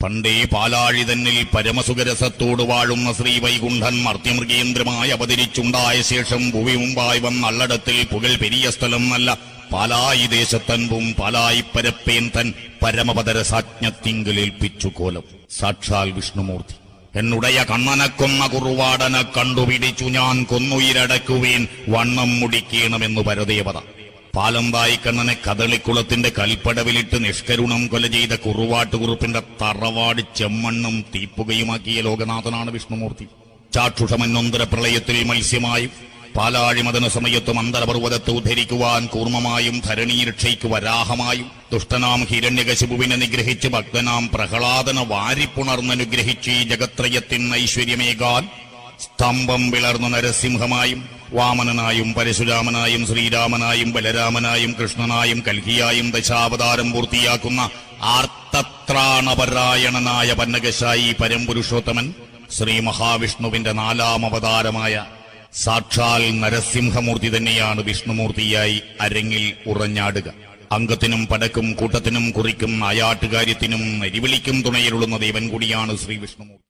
പണ്ടേ പാലാഴി തന്നിൽ പരമസുഖരസത്തോട് വാഴുന്ന ശ്രീവൈകുണ്ഠൻ മർത്യമൃഗേന്ദ്രമായി അവതരിച്ചുണ്ടായ ശേഷം ഭൂമി മുമ്പായി വന്നള്ളടത്തിൽ പുകഴ് പെരിയ സ്ഥലം നല്ല പാലായി ദേശത്തൻപും പാലായി പരപ്പേൻ തൻ പരമപദരസാജ്ഞത്തിങ്കിലേൽപ്പിച്ചു കോലം. സാക്ഷാൽ വിഷ്ണുമൂർത്തി എന്നുടയ കണ്ണനക്കൊന്ന കുറുവാടനെ കണ്ടുപിടിച്ചു ഞാൻ കൊന്നുയിരടക്കുവേൻ വണ്ണം മുടിക്കണമെന്നു പരദേവത. പാലമ്പായി കണ്ണനെ കദളിക്കുളത്തിന്റെ കൽപ്പടവിലിട്ട് നിഷ്കരുണം കൊല ചെയ്ത കുറുവാട്ടുകുറുപ്പിന്റെ തറവാട് ചെമ്മണ്ണും തീപ്പുകയുമാക്കിയ ലോകനാഥനാണ് വിഷ്ണുമൂർത്തി. ചാക്ഷുഷമന്നൊന്തര പ്രളയത്തിൽ മത്സ്യമായും പാലാഴി മദന സമയത്തും അന്തരപർവ്വതത്തെ ഉദ്ധരിക്കുവാൻ കൂർമ്മമായും ധരണീരക്ഷയ്ക്ക് വരാഹമായും ദുഷ്ടനാം ഹിരണ്യകശിപുവിനെ നിഗ്രഹിച്ച് ഭക്തനാം പ്രഹ്ലാദന വാരിപ്പുണർന്നനുഗ്രഹിച്ച് ഈ ജഗത്രയത്തിന് ഐശ്വര്യമേകാൻ സ്തംഭം വിളർന്ന നരസിംഹമായും വാമനനായും പരശുരാമനായും ശ്രീരാമനായും ബലരാമനായും കൃഷ്ണനായും കൽഹിയായും ദശാവതാരം പൂർത്തിയാക്കുന്ന ആർത്തത്രാണപരായണനായ പന്നകശായി പരംപുരുഷോത്തമൻ ശ്രീ മഹാവിഷ്ണുവിന്റെ 4ാം അവതാരമായ സാക്ഷാൽ നരസിംഹമൂർത്തി തന്നെയാണ് വിഷ്ണുമൂർത്തിയായി അരങ്ങിൽ ഉറഞ്ഞാടുക. അംഗത്തിനും പടക്കും കൂട്ടത്തിനും കുറിക്കും നായാട്ടുകാര്യത്തിനും നരിവിളിക്കും തുണയിലുള്ളുന്ന ദേവൻ കൂടിയാണ് ശ്രീ വിഷ്ണുമൂർത്തി.